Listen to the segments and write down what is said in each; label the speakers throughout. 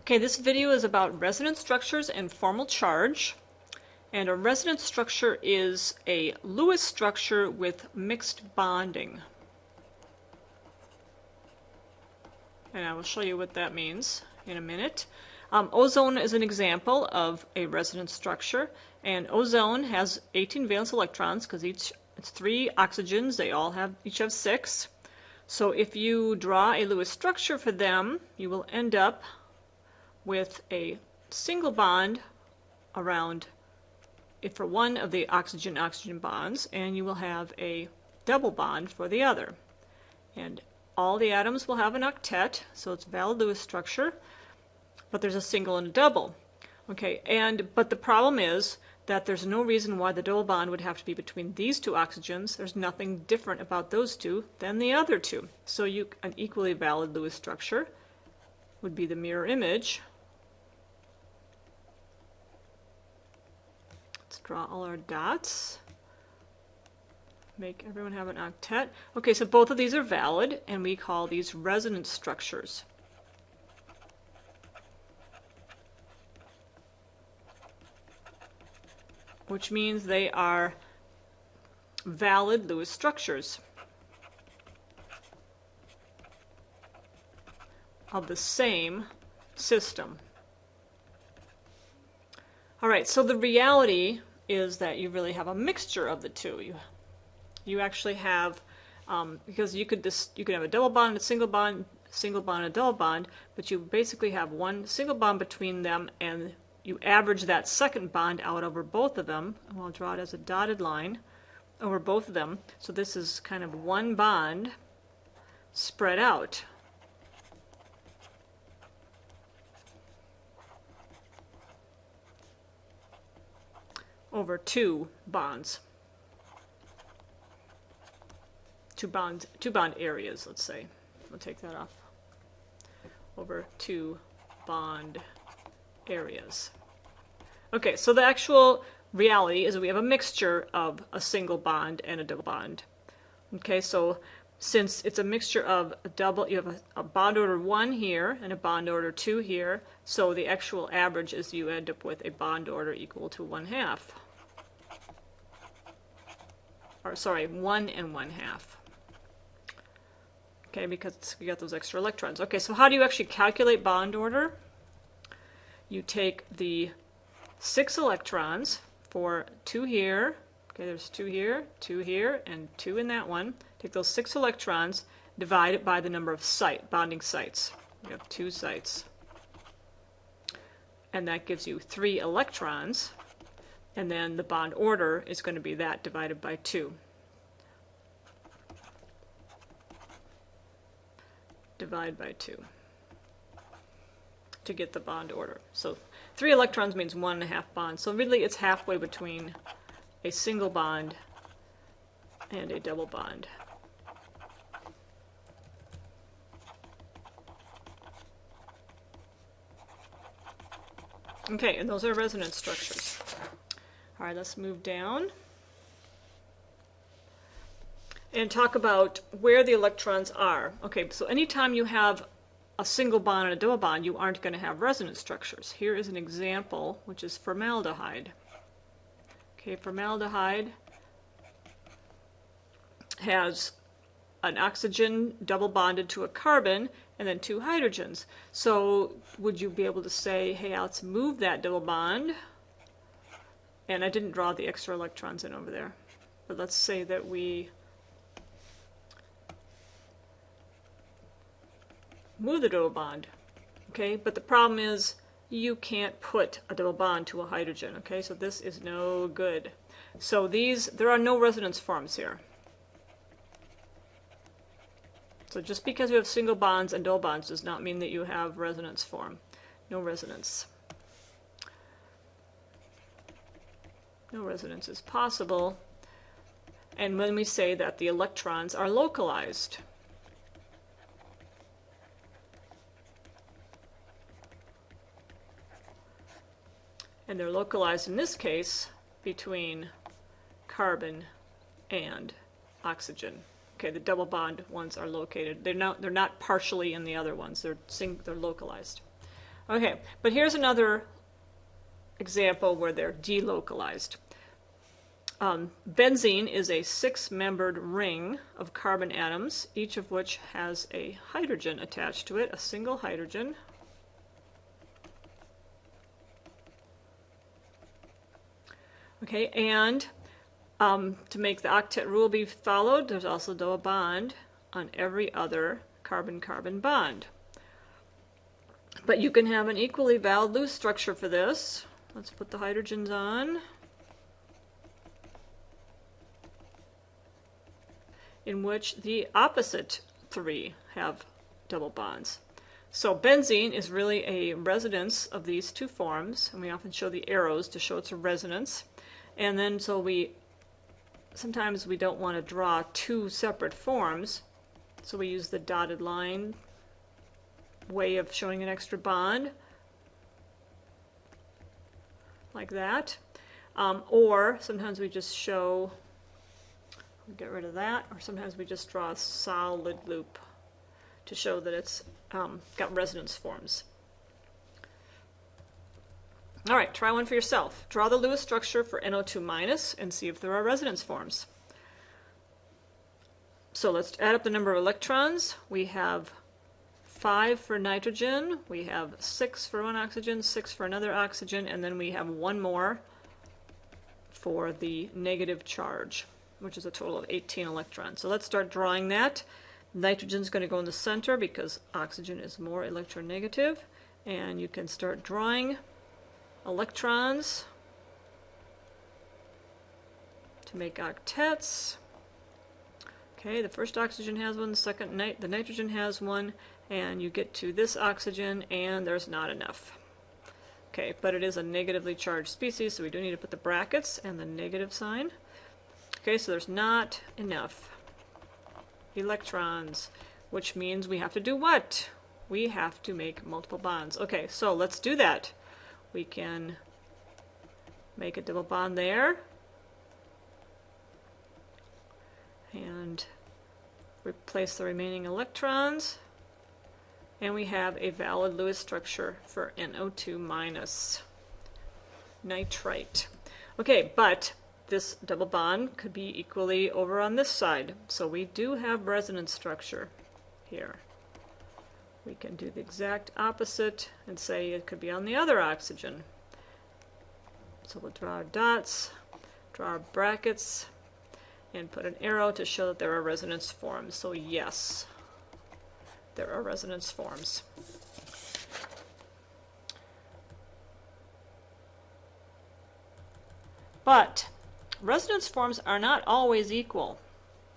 Speaker 1: Okay, this video is about resonance structures and formal charge. And a resonance structure is a Lewis structure with mixed bonding. And I will show you what that means in a minute. Ozone is an example of a resonance structure, and ozone has 18 valence electrons because it's 3 oxygens. They each have 6. So if you draw a Lewis structure for them, you will end up with a single bond around it for one of the oxygen-oxygen bonds, and you will have a double bond for the other. And all the atoms will have an octet, so it's a valid Lewis structure, but there's a single and a double. Okay, but the problem is that there's no reason why the double bond would have to be between these two oxygens. There's nothing different about those two than the other two. So an equally valid Lewis structure would be the mirror image. Let's draw all our dots. Make everyone have an octet. Okay, so both of these are valid, and we call these resonance structures. Which means they are valid Lewis structures of the same system. All right, so the reality is that you really have a mixture of the two. You actually have, because you could have a double bond, a single bond, a double bond, but you basically have one single bond between them, and you average that second bond out over both of them. And I'll draw it as a dotted line over both of them. So this is kind of one bond spread out. Over two bonds. Two bond areas, let's say. We'll take that off. Over two bond areas. Okay, so the actual reality is that we have a mixture of a single bond and a double bond. Okay, so since it's a mixture of a double, you have a bond order 1 here and a bond order 2 here, so the actual average is you end up with a bond order equal to 1/2. Or sorry, 1 and 1/2. Okay, because we got those extra electrons. Okay, so how do you actually calculate bond order? You take the 6 electrons for 2 here. Okay, there's 2 here, and 2 in that one. Take those 6 electrons, divide it by the number of bonding sites. You have 2 sites. And that gives you 3 electrons. And then the bond order is going to be that divided by 2. Divide by 2 to get the bond order. So 3 electrons means 1.5 bonds. So really it's halfway between a single bond and a double bond. Okay, and those are resonance structures. All right, let's move down and talk about where the electrons are. Okay, so anytime you have a single bond and a double bond, you aren't going to have resonance structures. Here is an example, which is formaldehyde. Okay, formaldehyde has an oxygen double bonded to a carbon and then 2 hydrogens. So would you be able to say, hey, let's move that double bond? And I didn't draw the extra electrons in over there. But let's say that we move the double bond. Okay, but the problem is you can't put a double bond to a hydrogen. Okay, so this is no good. So there are no resonance forms here. So just because you have single bonds and double bonds does not mean that you have resonance form. No resonance. No resonance is possible. And when we say that the electrons are localized. And they're localized in this case between carbon and oxygen. Okay, the double bond ones are located. They're not partially in the other ones. They're localized. Okay, but here's another example where they're delocalized. Benzene is a 6-membered ring of carbon atoms, each of which has a hydrogen attached to it, a single hydrogen. Okay, and to make the octet rule be followed, there's also double bond on every other carbon-carbon bond. But you can have an equally valid Lewis structure for this. Let's put the hydrogens on, in which the opposite 3 have double bonds. So benzene is really a resonance of these 2 forms, and we often show the arrows to show it's a resonance. And then so sometimes we don't want to draw 2 separate forms, so we use the dotted line way of showing an extra bond, like that. Or sometimes we just show, get rid of that, or sometimes we just draw a solid loop to show that it's got resonance forms. All right, try one for yourself. Draw the Lewis structure for NO2- and see if there are resonance forms. So let's add up the number of electrons. We have 5 for nitrogen, we have 6 for one oxygen, 6 for another oxygen, and then we have 1 more for the negative charge, which is a total of 18 electrons. So let's start drawing that. Nitrogen is going to go in the center because oxygen is more electronegative, and you can start drawing electrons to make octets. Okay, the first oxygen has one, the nitrogen has one, and you get to this oxygen and there's not enough. Okay, but it is a negatively charged species, so we do need to put the brackets and the negative sign. Okay, so there's not enough electrons, which means we have to do what? We have to make multiple bonds. Okay, so let's do that. We can make a double bond there and replace the remaining electrons, and we have a valid Lewis structure for NO2- nitrite. Okay, but this double bond could be equally over on this side, so we do have resonance structure here. We can do the exact opposite and say it could be on the other oxygen. So we'll draw our dots, draw our brackets, and put an arrow to show that there are resonance forms. So yes, there are resonance forms. But resonance forms are not always equal.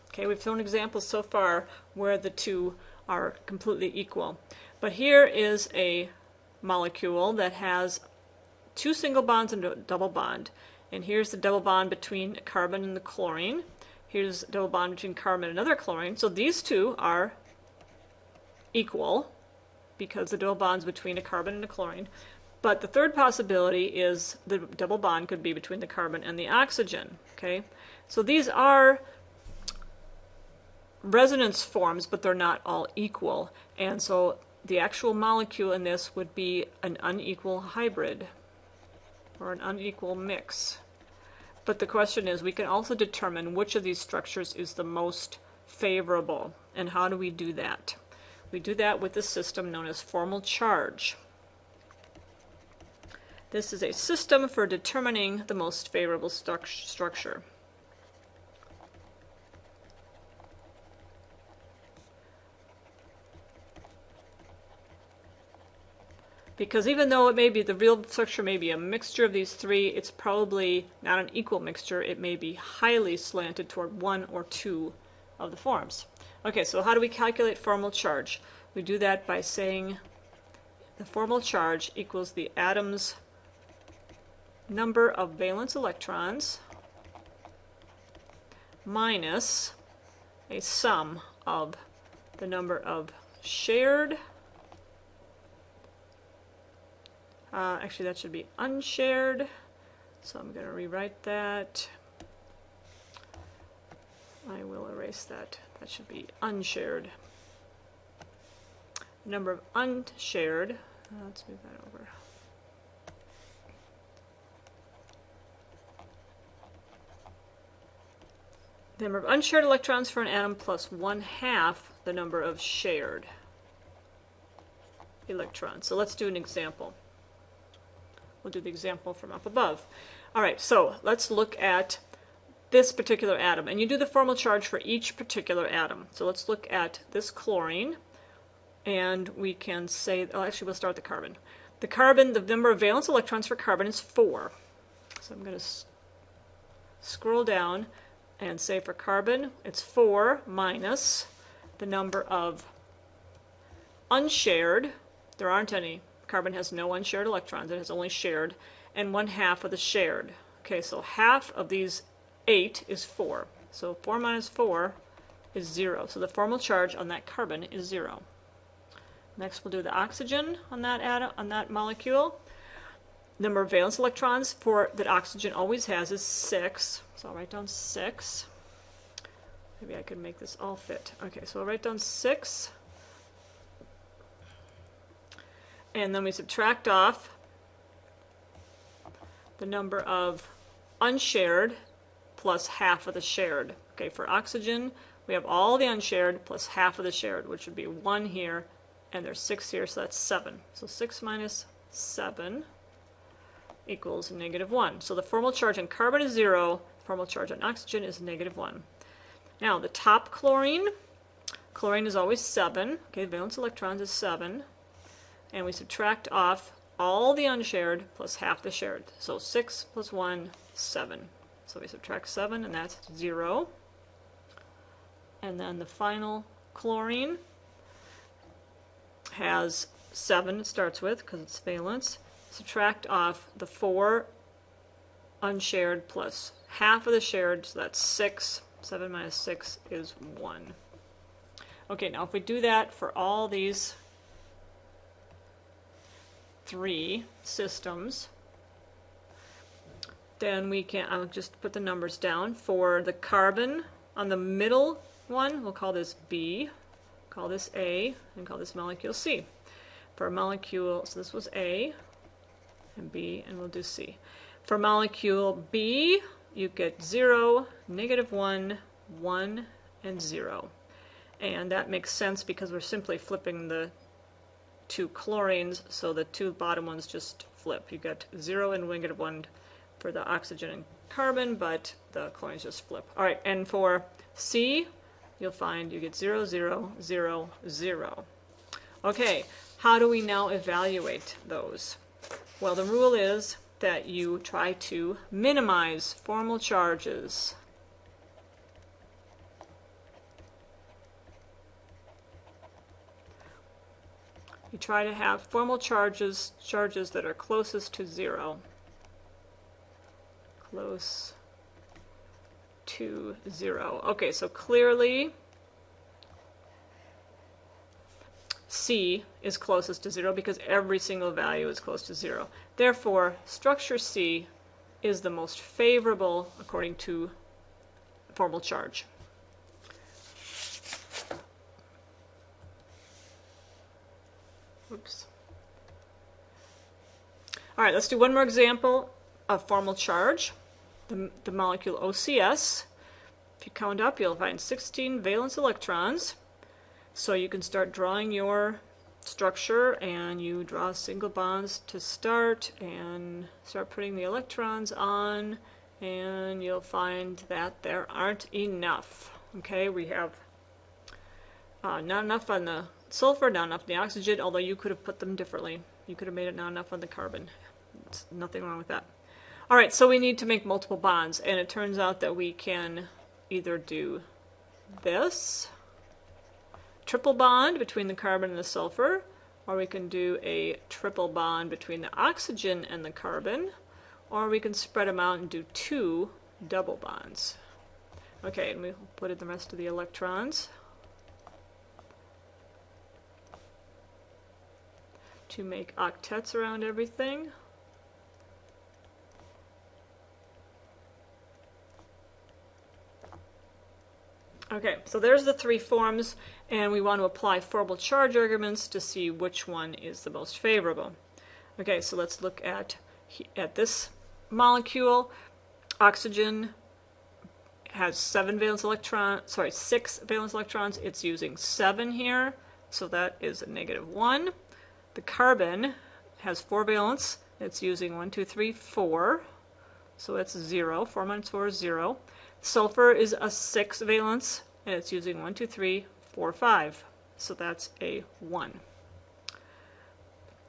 Speaker 1: Okay, we've shown examples so far where the 2 are completely equal. But here is a molecule that has 2 single bonds and a double bond. And here's the double bond between carbon and the chlorine. Here's the double bond between carbon and another chlorine. So these 2 are equal because the double bond's between a carbon and a chlorine. But the third possibility is the double bond could be between the carbon and the oxygen. Okay, so these are resonance forms, but they're not all equal. And so the actual molecule in this would be an unequal hybrid or an unequal mix. But the question is, we can also determine which of these structures is the most favorable. And how do we do that? We do that with a system known as formal charge. This is a system for determining the most favorable structure. Because even though it may be the real structure may be a mixture of these 3, it's probably not an equal mixture. It may be highly slanted toward 1 or 2 of the forms. Okay, so how do we calculate formal charge? We do that by saying the formal charge equals the atom's number of valence electrons minus a sum of the number of shared, actually that should be unshared, so I'm going to rewrite that. I will erase that. That should be unshared. Number of unshared, Let's move that over. The number of unshared electrons for an atom plus 1/2 the number of shared electrons. So let's do an example. We'll do the example from up above. All right, so let's look at this particular atom. And you do the formal charge for each particular atom. So let's look at this chlorine. And we can say, oh, actually, we'll start with the carbon. The carbon, the number of valence electrons for carbon is 4. So I'm going to scroll down and say for carbon, it's 4 minus the number of unshared. There aren't any. Carbon has no unshared electrons. It has only shared. And 1/2 of the shared. Okay, so half of these 8 is 4. So 4 minus 4 is 0. So the formal charge on that carbon is 0. Next, we'll do the oxygen on that atom, on that molecule. Number of valence electrons for that oxygen always has is 6. So I'll write down 6. Maybe I could make this all fit. Okay, so I'll write down 6. And then we subtract off the number of unshared plus half of the shared. Okay, for oxygen, we have all the unshared plus half of the shared, which would be 1 here, and there's 6 here, so that's 7. So 6 minus 7 equals -1. So the formal charge on carbon is 0, the formal charge on oxygen is -1. Now, the top chlorine, chlorine is always 7. Okay, valence electrons is 7. And we subtract off all the unshared plus half the shared. So 6 plus 1, 7. So we subtract 7, and that's 0. And then the final chlorine has 7 it starts with, because it's valence. Subtract off the 4 unshared plus half of the shared, so that's 6. 7 minus 6 is 1. Okay, now if we do that for all these 3 systems, then we can, I'll just put the numbers down. For the carbon on the middle one, we'll call this B, call this A, and call this molecule C. For a molecule, so this was A and B, and we'll do C. For molecule B, you get 0, -1, 1, and 0. And that makes sense because we're simply flipping the 2 chlorines, so the 2 bottom ones just flip. You get 0 and -1 for the oxygen and carbon, but the chlorines just flip. All right, and for C, you'll find you get 0, 0, 0, 0. Okay, how do we now evaluate those? Well, the rule is that you try to minimize formal charges. You try to have formal charges that are closest to 0. Close to 0. Okay, so clearly C is closest to 0 because every single value is close to 0. Therefore, structure C is the most favorable according to formal charge. Oops. All right, let's do one more example of formal charge. The molecule OCS. If you count up, you'll find 16 valence electrons. So you can start drawing your structure, and you draw single bonds to start and start putting the electrons on, and you'll find that there aren't enough. Okay, we have not enough on the sulfur, not enough on the oxygen, although you could have put them differently. You could have made it not enough on the carbon. There's nothing wrong with that. All right, so we need to make multiple bonds, and it turns out that we can either do this triple bond between the carbon and the sulfur, or we can do a triple bond between the oxygen and the carbon, or we can spread them out and do 2 double bonds. Okay, and we'll put in the rest of the electrons to make octets around everything. Okay, so there's the three forms, and we want to apply formal charge arguments to see which one is the most favorable. Okay, so let's look at this molecule. Oxygen has 6 valence electrons. It's using 7 here, so that is a -1. The carbon has 4 valence. It's using 1, 2, 3, 4, so that's 0. 4 minus 4 is 0. Sulfur is a 6 valence, and it's using 1, 2, 3, 4, 5, so that's a 1.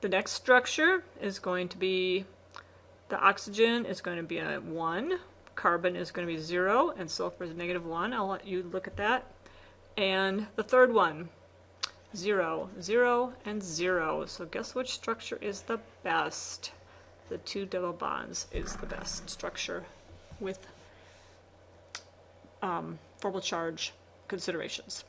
Speaker 1: The next structure is going to be, the oxygen is going to be a 1, carbon is going to be 0, and sulfur is -1. I'll let you look at that. And the third one, 0, 0, and 0. So guess which structure is the best? The 2 double bonds is the best structure with formal charge considerations.